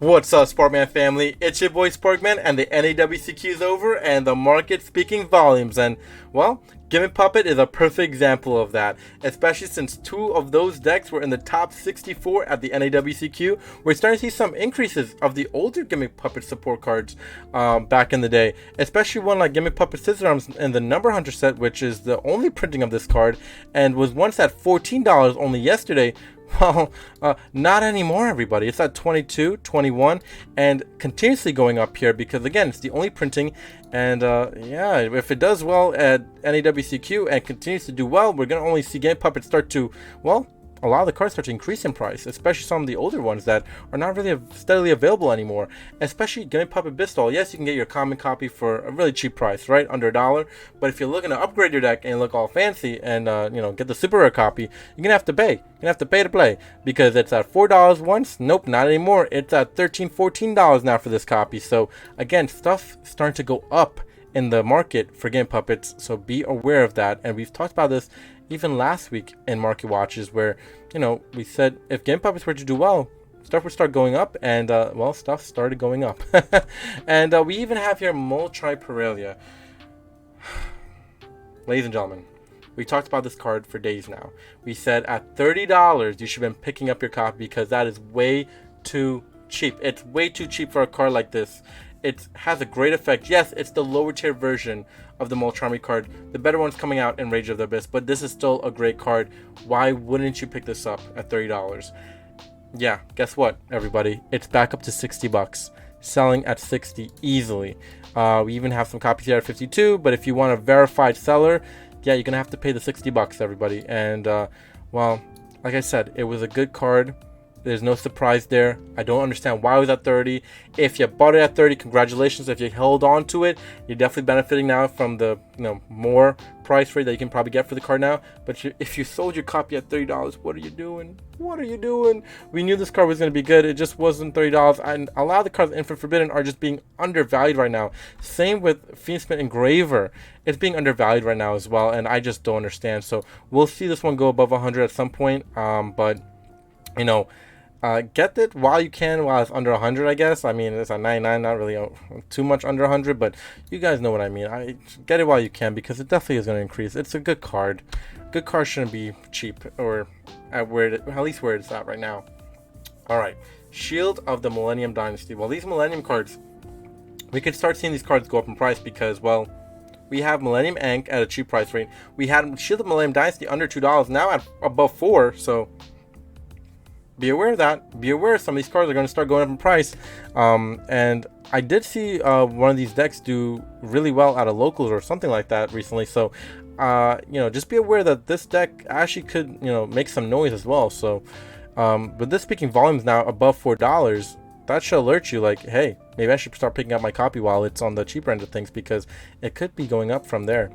What's up, Sparkman family? It's your boy Sparkman, and the NAWCQ is over, and the market's speaking volumes. And, well, Gimmick Puppet is a perfect example of that, especially since two of those decks were in the top 64 at the NAWCQ. We're starting to see some increases of the older Gimmick Puppet support cards back in the day, especially one like Gimmick Puppet Scissor Arms in the Number Hunter set, which is the only printing of this card, and was once at $14 only yesterday. Well, not anymore, everybody. It's at 22, 21, and continuously going up here because, again, it's the only printing. And, yeah, if it does well at NAWCQ and continues to do well, we're going to only see Game Puppet start to, well, a lot of the cards start to increase in price, especially some of the older ones that are not really steadily available anymore, especially Gimmick Puppet Bistol. Yes, you can get your common copy for a really cheap price, right, under $1, but if you're looking to upgrade your deck and look all fancy and, get the super rare copy, you're going to have to pay. You're going to have to pay to play, because it's at $4 once. Nope, not anymore. It's at $13, $14 now for this copy. So, again, stuff starting to go up in the market for Game Puppets, so be aware of that. And we've talked about this even last week in Market Watches, where, we said if Game Puppets were to do well, stuff would start going up, and, well, stuff started going up. And we even have here Multi-Paralia. Ladies and gentlemen, we talked about this card for days now. We said at $30, you should have been picking up your copy because that is way too cheap. It's way too cheap for a card like this. It has a great effect. Yes, it's the lower tier version of the Molcharmy card. The better one's coming out in Rage of the Abyss, but this is still a great card. Why wouldn't you pick this up at $30? Yeah, guess what, everybody? It's back up to $60, selling at 60 easily. We even have some copies here at 52, but if you want a verified seller, yeah, you're gonna have to pay the $60, everybody. And well, like I said, it was a good card. There's no surprise there. I don't understand why it was at 30. If you bought it at 30, congratulations. If you held on to it, you're definitely benefiting now from the more price rate that you can probably get for the card now. But if you sold your copy at $30, what are you doing? What are you doing? We knew this card was going to be good. It just wasn't $30. And a lot of the cards in Infinite Forbidden are just being undervalued right now. Same with Fiendsmith Engraver. It's being undervalued right now as well, and I just don't understand. So we'll see this one go above 100 at some point. But get it while you can, while it's under 100, I guess. I mean, it's at 99, not really too much under 100, but you guys know what I mean. Get it while you can, because it definitely is going to increase. It's a good card. Good card shouldn't be cheap, or at least where it's at right now. All right, Shield of the Millennium Dynasty. Well, these Millennium cards, we could start seeing these cards go up in price because, well, we have Millennium Ink at a cheap price rate. We had Shield of the Millennium Dynasty under $2, now at above $4, so be aware of that. Be aware some of these cards are going to start going up in price. And I did see one of these decks do really well out of locals or something like that recently. So, just be aware that this deck actually could, make some noise as well. So, with this speaking volumes now above $4, that should alert you like, hey, maybe I should start picking up my copy while it's on the cheaper end of things, because it could be going up from there.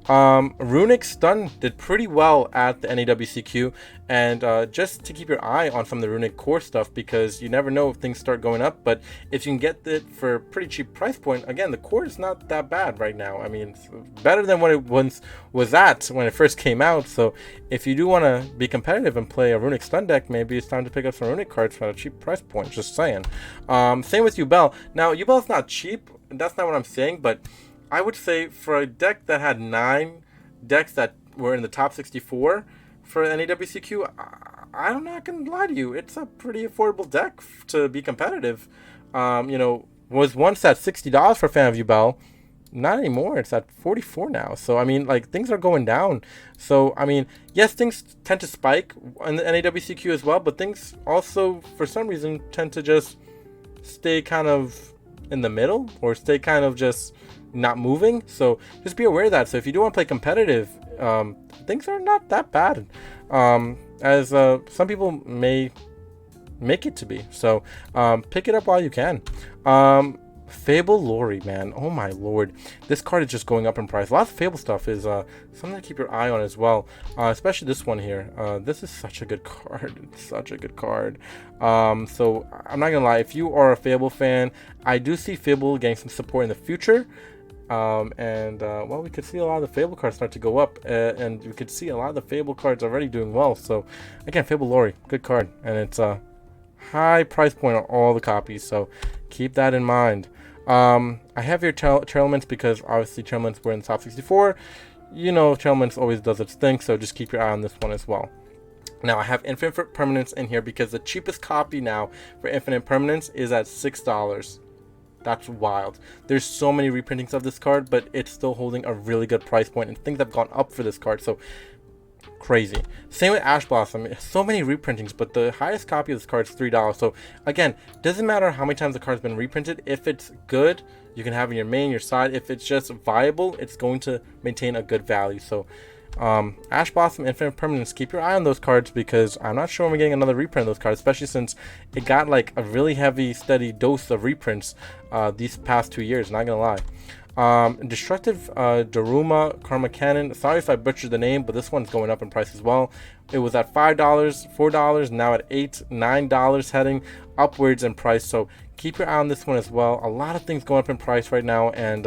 Runic Stun did pretty well at the NAWCQ, and just to keep your eye on some of the Runic core stuff, because you never know if things start going up. But if you can get it for a pretty cheap price point, again, the core is not that bad right now. I mean, it's better than what it once was at when it first came out. So if you do want to be competitive and play a Runic Stun deck, maybe it's time to pick up some Runic cards for a cheap price point, just saying. Same with Yubel. Now, Yubel's not cheap, that's not what I'm saying, but I would say for a deck that had 9 decks that were in the top 64 for NAWCQ, I'm not going to lie to you. It's a pretty affordable deck to be competitive. Was once at $60 for a fan of Yubel. Not anymore. It's at $44 now. So, I mean, things are going down. So, I mean, yes, things tend to spike in the NAWCQ as well, but things also, for some reason, tend to just stay kind of in the middle, or stay kind of just not moving. So just be aware of that. So if you do want to play competitive, things are not that bad, as some people may make it to be. So pick it up while you can. Fable Lori, man, oh my lord, this card is just going up in price. A lot of Fable stuff is something to keep your eye on as well, especially this one here. This is such a good card. It's such a good card. So I'm not gonna lie, if you are a Fable fan, I do see Fable getting some support in the future. Well, we could see a lot of the Fable cards start to go up, and we could see a lot of the Fable cards already doing well. So again, Fable Lori, good card, and it's high price point on all the copies, so keep that in mind. I have your Trailmints because obviously Trailmints were in the top 64. You know, Trailmints always does its thing, so just keep your eye on this one as well. Now I have Infinite Permanence in here because the cheapest copy now for Infinite Permanence is at $6. That's wild. There's so many reprintings of this card, but it's still holding a really good price point, and things have gone up for this card, so crazy. Same with Ash Blossom. So many reprintings, but the highest copy of this card is $3. So again, doesn't matter how many times the card's been reprinted. If it's good, you can have in your main, your side. If it's just viable, it's going to maintain a good value. So Ash Blossom, Infinite Permanence, keep your eye on those cards because I'm not sure when we're getting another reprint of those cards, especially since it got like a really heavy, steady dose of reprints these past 2 years, not gonna lie. Destructive Daruma Karma Cannon. Sorry if I butchered the name, but this one's going up in price as well. It was at $5, $4, now at $8, $9, heading upwards in price. So keep your eye on this one as well. A lot of things going up in price right now, and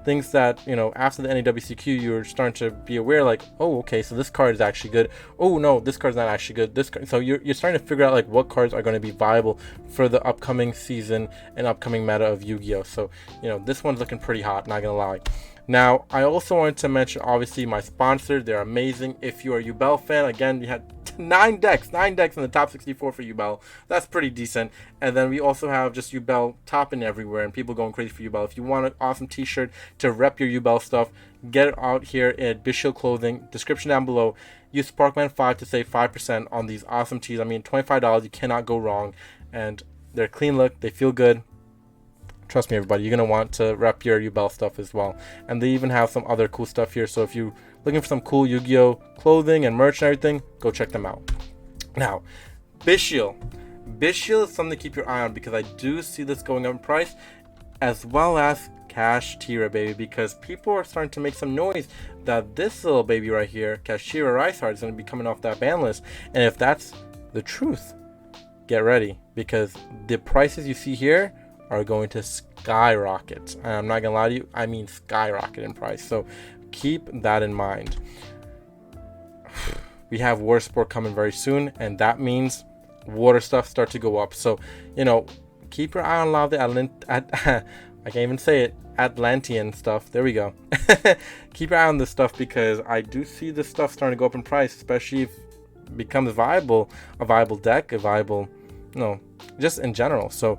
things that, you know, after the NAWCQ, you're starting to be aware, like, oh, okay, so this card is actually good. Oh no, this card's not actually good. This card, so you're starting to figure out like what cards are going to be viable for the upcoming season and upcoming meta of Yu-Gi-Oh. So you know, this one's looking pretty hot, not gonna lie. Now, I also wanted to mention, obviously, my sponsor. They're amazing. If you are a Yubel fan, again, you had 9 decks in the top 64 for Yubel. That's pretty decent. And then we also have just Yubel topping everywhere and people going crazy for Yubel. If you want an awesome t-shirt to rep your Yubel stuff, get it out here at Bishop Clothing. Description down below. Use Sparkman5 to save 5% on these awesome tees. I mean, $25, you cannot go wrong. And they're clean look. They feel good. Trust me, everybody, you're going to want to rep your Yubel stuff as well. And they even have some other cool stuff here. So if you're looking for some cool Yu-Gi-Oh clothing and merch and everything, go check them out. Now, Bishiel. Bishiel is something to keep your eye on because I do see this going up in price, as well as Kashtira, baby, because people are starting to make some noise that this little baby right here, Kashtira Rice Heart, is going to be coming off that ban list. And if that's the truth, get ready, because the prices you see here are going to skyrocket. And I'm not gonna lie to you, I mean skyrocket in price. So keep that in mind. We have Water Sport coming very soon, and that means water stuff start to go up. So, you know, keep your eye on a lot of the I can't even say it, Atlantean stuff. There we go. Keep your eye on this stuff because I do see this stuff starting to go up in price, especially if it becomes a viable deck, just in general. So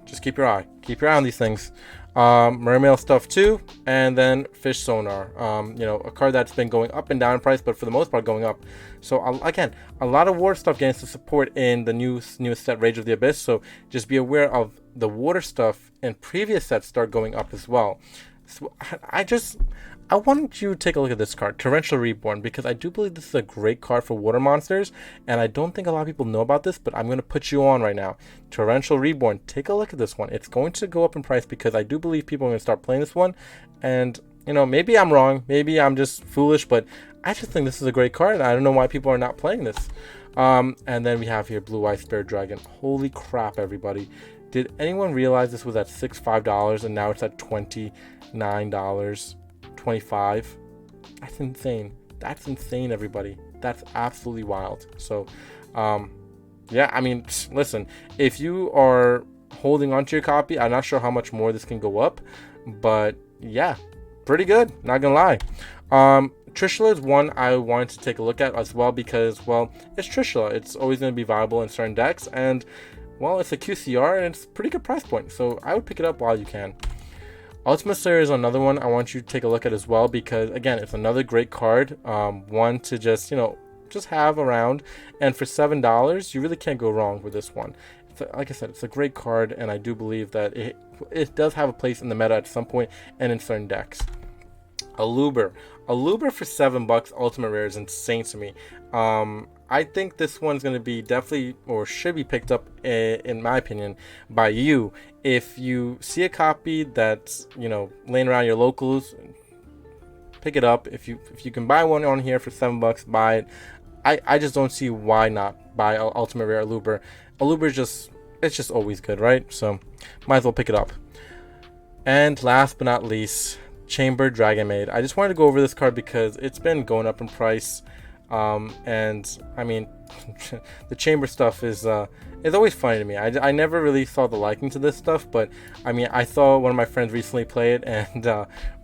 just keep your eye on these things. Mermail stuff too, and then Fish Sonar. A card that's been going up and down in price, but for the most part going up. So again, a lot of water stuff getting some support in the newest set, Rage of the Abyss. So just be aware of the water stuff in previous sets start going up as well. So I want you to take a look at this card, Torrential Reborn, because I do believe this is a great card for water monsters, and I don't think a lot of people know about this, but I'm going to put you on right now. Torrential Reborn, take a look at this one. It's going to go up in price because I do believe people are going to start playing this one, and, maybe I'm wrong, maybe I'm just foolish, but I just think this is a great card, and I don't know why people are not playing this. And then we have here Blue Eye Spirit Dragon. Holy crap, everybody. Did anyone realize this was at $5 and now it's at $29? $25. That's insane, everybody. That's absolutely wild. So listen, if you are holding onto your copy, I'm not sure how much more this can go up, but yeah, pretty good, not gonna lie. Trishula is one I wanted to take a look at as well because, well, it's Trishula. It's always going to be viable in certain decks, and, well, it's a QCR and it's a pretty good price point, so I would pick it up while you can. Ultimate Slayer is another one I want you to take a look at as well because, again, it's another great card, one to just have around, and for $7, you really can't go wrong with this one. Like I said, it's a great card, and I do believe that it does have a place in the meta at some point and in certain decks. Aluber for $7 Ultimate Rare is insane to me. I think this one's going to be definitely, or should be picked up, in my opinion, by you. If you see a copy that's, laying around your locals, pick it up. If you can buy one on here for $7, buy it. I just don't see why not buy Ultimate Rare Aluber. Aluber it's just always good, right? So might as well pick it up. And last but not least, Chamber Dragon Maid. I just wanted to go over this card because it's been going up in price. And I mean, the chamber stuff is always funny to me. I never really saw the liking to this stuff, but I mean, I saw one of my friends recently play it and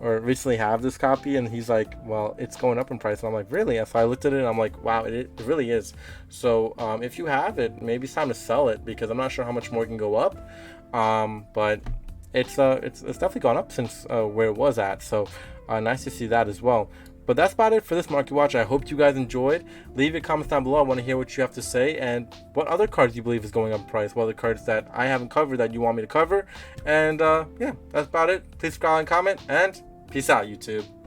or recently have this copy, and he's like, well, it's going up in price, and I'm like, really? And so I looked at it and I'm like, wow, it really is. So if you have it, maybe it's time to sell it, because I'm not sure how much more it can go up, but it's definitely gone up since where it was at. So nice to see that as well. But that's about it for this Market Watch. I hope you guys enjoyed. Leave your comments down below. I want to hear what you have to say and what other cards you believe is going up in price. What other cards that I haven't covered that you want me to cover. And yeah, that's about it. Please subscribe and comment, and peace out, YouTube.